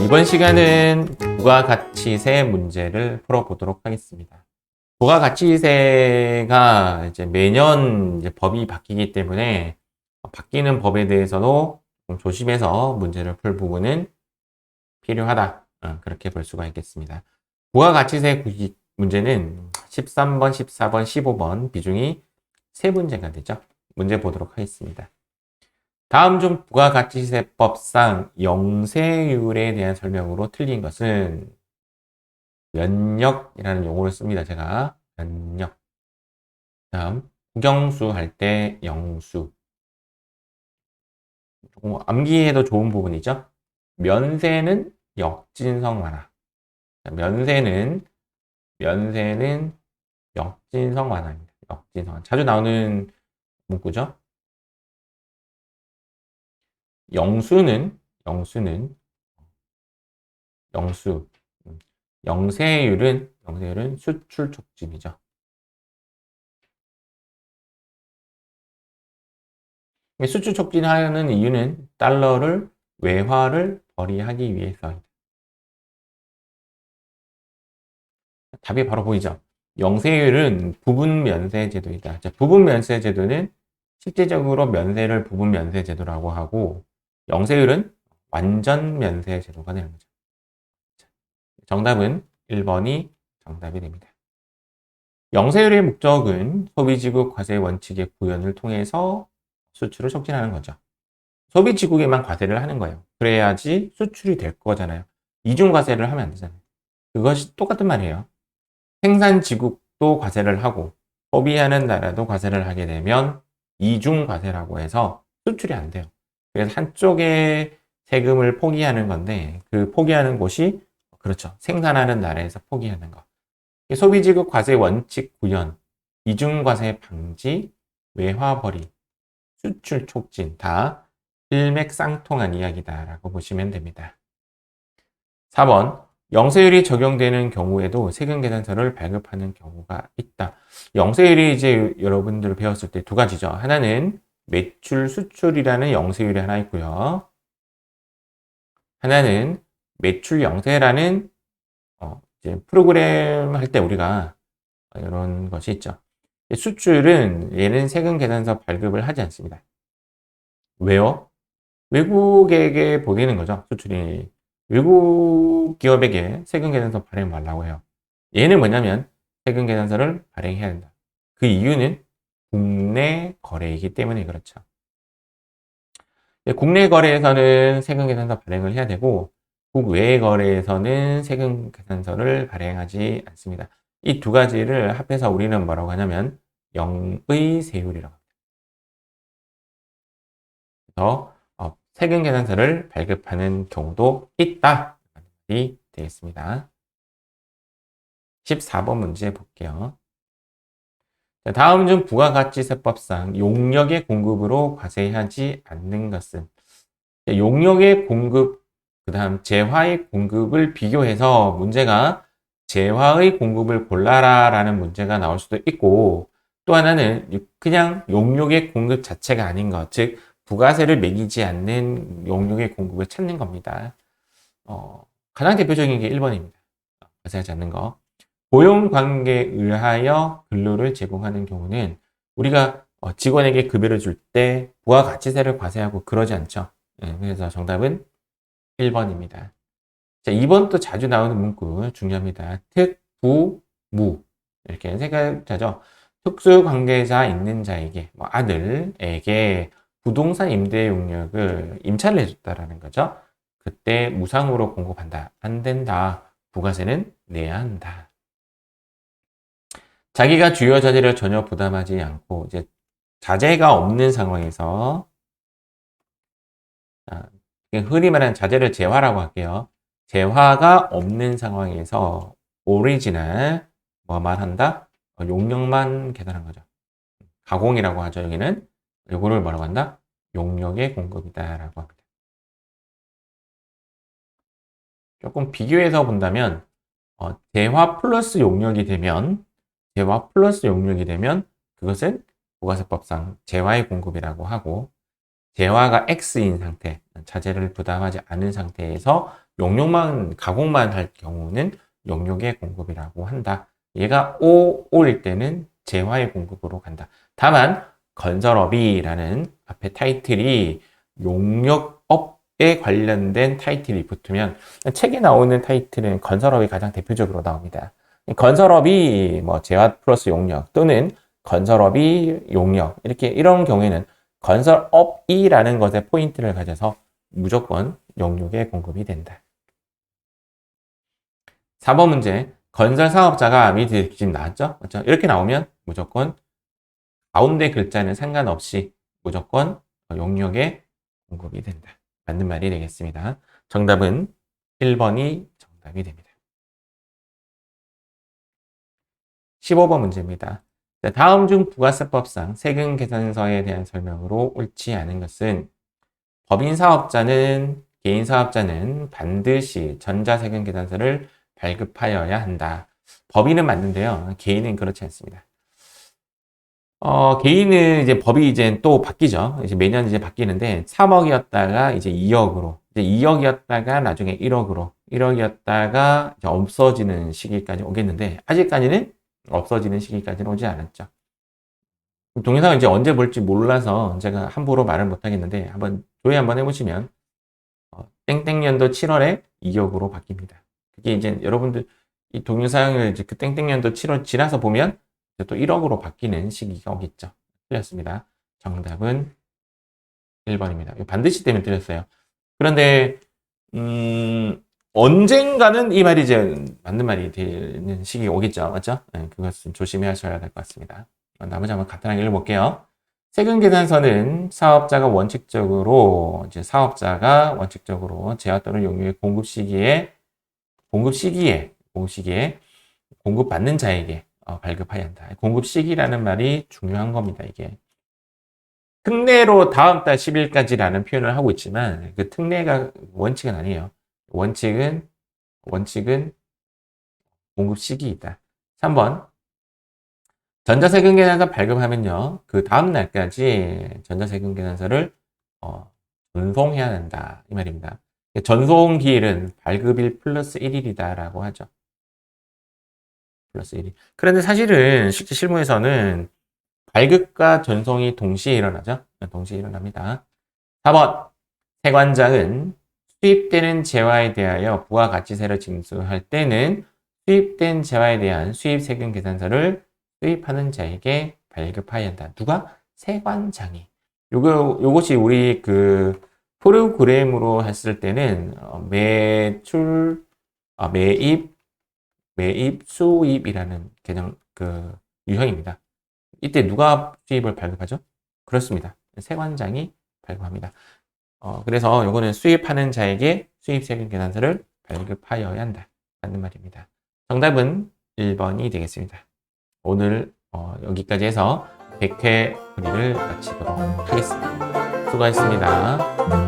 이번 시간은 부가가치세 문제를 풀어보도록 하겠습니다. 부가가치세가 이제 매년 이제 법이 바뀌기 때문에 바뀌는 법에 대해서도 좀 조심해서 문제를 풀 부분은 필요하다. 그렇게 볼 수가 있겠습니다. 부가가치세 문제는 13번, 14번, 15번 비중이 3문제가 되죠. 문제 보도록 하겠습니다. 다음 중 부가가치세법상 영세율에 대한 설명으로 틀린 것은 면역이라는 용어를 씁니다. 제가 면역. 다음 국영수 할 때 영수. 조금 암기해도 좋은 부분이죠. 면세는 역진성 완화. 면세는 역진성 완화입니다. 역진성 완화. 자주 나오는 문구죠. 영수, 영세율은 수출 촉진이죠. 수출 촉진하는 이유는 달러를 외화를 벌이하기 위해서입니다. 답이 바로 보이죠. 영세율은 부분 면세 제도이다. 자, 부분 면세 제도는 실제적으로 면세를 부분 면세 제도라고 하고 영세율은 완전 면세 제도가 되는 거죠. 정답은 1번이 정답이 됩니다. 영세율의 목적은 소비지국 과세 원칙의 구현을 통해서 수출을 촉진하는 거죠. 소비지국에만 과세를 하는 거예요. 그래야지 수출이 될 거잖아요. 이중 과세를 하면 안 되잖아요. 그것이 똑같은 말이에요. 생산지국도 과세를 하고 소비하는 나라도 과세를 하게 되면 이중 과세라고 해서 수출이 안 돼요. 그래서 한쪽에 세금을 포기하는 건데 그 포기하는 곳이 그렇죠. 생산하는 나라에서 포기하는 거. 소비지국 과세 원칙 구현, 이중 과세 방지, 외화 벌이, 수출 촉진 다 일맥상통한 이야기다라고 보시면 됩니다. 4번 영세율이 적용되는 경우에도 세금 계산서를 발급하는 경우가 있다. 영세율이 이제 여러분들 배웠을 때 두 가지죠. 하나는 매출 수출이라는 영세율이 하나 있고요. 하나는 매출 영세라는 이제 프로그램 할 때 우리가 이런 것이 있죠. 수출은 얘는 세금 계산서 발급을 하지 않습니다. 왜요? 외국에게 보내는 거죠. 수출이. 외국 기업에게 세금 계산서 발행 말라고 해요. 얘는 뭐냐면 세금 계산서를 발행해야 된다. 그 이유는 국내 거래이기 때문에 그렇죠. 국내 거래에서는 세금 계산서 발행을 해야 되고 국외 거래에서는 세금 계산서를 발행하지 않습니다. 이 두 가지를 합해서 우리는 뭐라고 하냐면 영의세율이라고 합니다. 그래서 세금 계산서를 발급하는 경우도 있다. 이 되겠습니다. 14번 문제 볼게요. 다음 중 부가가치세법상 용역의 공급으로 과세하지 않는 것은 용역의 공급, 그 다음 재화의 공급을 비교해서 문제가 재화의 공급을 골라라 라는 문제가 나올 수도 있고 또 하나는 그냥 용역의 공급 자체가 아닌 것, 즉 부가세를 매기지 않는 용역의 공급을 찾는 겁니다. 가장 대표적인 게 1번입니다. 과세하지 않는 거. 고용관계에 의하여 근로를 제공하는 경우는 우리가 직원에게 급여를 줄 때 부가가치세를 과세하고 그러지 않죠. 그래서 정답은 1번입니다. 자, 2번도 자주 나오는 문구 중요합니다. 특, 부, 무 이렇게 세 글자죠. 특수관계자 있는 자에게 아들에게 부동산 임대 용역을 임차를 해줬다라는 거죠. 그때 무상으로 공급한다. 안 된다. 부가세는 내야 한다. 자기가 주요 자재를 전혀 부담하지 않고 이제 자재가 없는 상황에서 흔히 말하는 자재를 재화라고 할게요. 재화가 없는 상황에서 오리지널 뭐만 한다? 용역만 계산한 거죠. 가공이라고 하죠. 여기는 이거를 뭐라고 한다? 용역의 공급이다 라고 합니다. 조금 비교해서 본다면 재화 플러스 용역이 되면 그것은 부가세법상 재화의 공급이라고 하고 재화가 X인 상태, 자재를 부담하지 않은 상태에서 용역만, 가공만 할 경우는 용역의 공급이라고 한다. 얘가 O일 때는 재화의 공급으로 간다. 다만 건설업이라는 앞에 타이틀이 용역업에 관련된 타이틀이 붙으면 책에 나오는 타이틀은 건설업이 가장 대표적으로 나옵니다. 건설업이 뭐 재화 플러스 용역 또는 건설업이 용역 이렇게 이런 경우에는 건설업이라는 것에 포인트를 가져서 무조건 용역에 공급이 된다. 4번 문제. 건설 사업자가 밑에 지금 나왔죠? 맞죠? 이렇게 나오면 무조건 가운데 글자는 상관없이 무조건 용역에 공급이 된다. 맞는 말이 되겠습니다. 정답은 1번이 정답이 됩니다. 15번 문제입니다. 다음 중 부가세법상 세금 계산서에 대한 설명으로 옳지 않은 것은 법인 사업자는 개인 사업자는 반드시 전자세금 계산서를 발급하여야 한다. 법인은 맞는데요. 개인은 그렇지 않습니다. 개인은 이제 법이 이제 또 바뀌죠. 이제 매년 이제 바뀌는데 3억이었다가 이제 2억으로, 이제 2억이었다가 나중에 1억으로, 1억이었다가 이제 없어지는 시기까지 오겠는데 아직까지는 없어지는 시기까지는 오지 않았죠. 동영상을 이제 언제 볼지 몰라서 제가 함부로 말을 못 하겠는데 한번 조회 한번 해보시면 땡땡년도 7월에 2억으로 바뀝니다. 그게 이제 여러분들 이 동영상을 이제 그 땡땡년도 7월 지나서 보면 또 1억으로 바뀌는 시기가 오겠죠. 틀렸습니다. 정답은 1번입니다. 반드시 때문에 틀렸어요. 그런데 언젠가는 이 말이 이제 맞는 말이 되는 시기가 오겠죠. 맞죠? 네, 그것은 조심해 하셔야 될 것 같습니다. 나머지 한번 간단하게 읽어볼게요. 세금 계산서는 사업자가 원칙적으로 재화 또는 용역의 공급받는 자에게 발급해야 한다. 공급 시기라는 말이 중요한 겁니다. 이게 특례로 다음 달 10일까지라는 표현을 하고 있지만 그 특례가 원칙은 아니에요. 원칙은 공급 시기이다. 3번 전자세금 계산서 발급하면요. 그 다음 날까지 전자세금 계산서를 전송해야 한다. 이 말입니다. 전송 기일은 발급일 플러스 1일이다라고 하죠. 플러스 1일. 그런데 사실은 실제 실무에서는 발급과 전송이 동시에 일어나죠. 동시에 일어납니다. 4번 세관장은 수입되는 재화에 대하여 부가가치세를 징수할 때는 수입된 재화에 대한 수입세금 계산서를 수입하는 자에게 발급해야 한다. 누가? 세관장이. 요것이 우리 그 프로그램으로 했을 때는 매입, 수입이라는 개념 그 유형입니다. 이때 누가 수입을 발급하죠? 그렇습니다. 세관장이 발급합니다. 그래서 요거는 수입하는 자에게 수입세금 계산서를 발급하여야 한다. 맞는 말입니다. 정답은 1번이 되겠습니다. 오늘 여기까지 해서 100회 풀이를 마치도록 하겠습니다. 수고하셨습니다.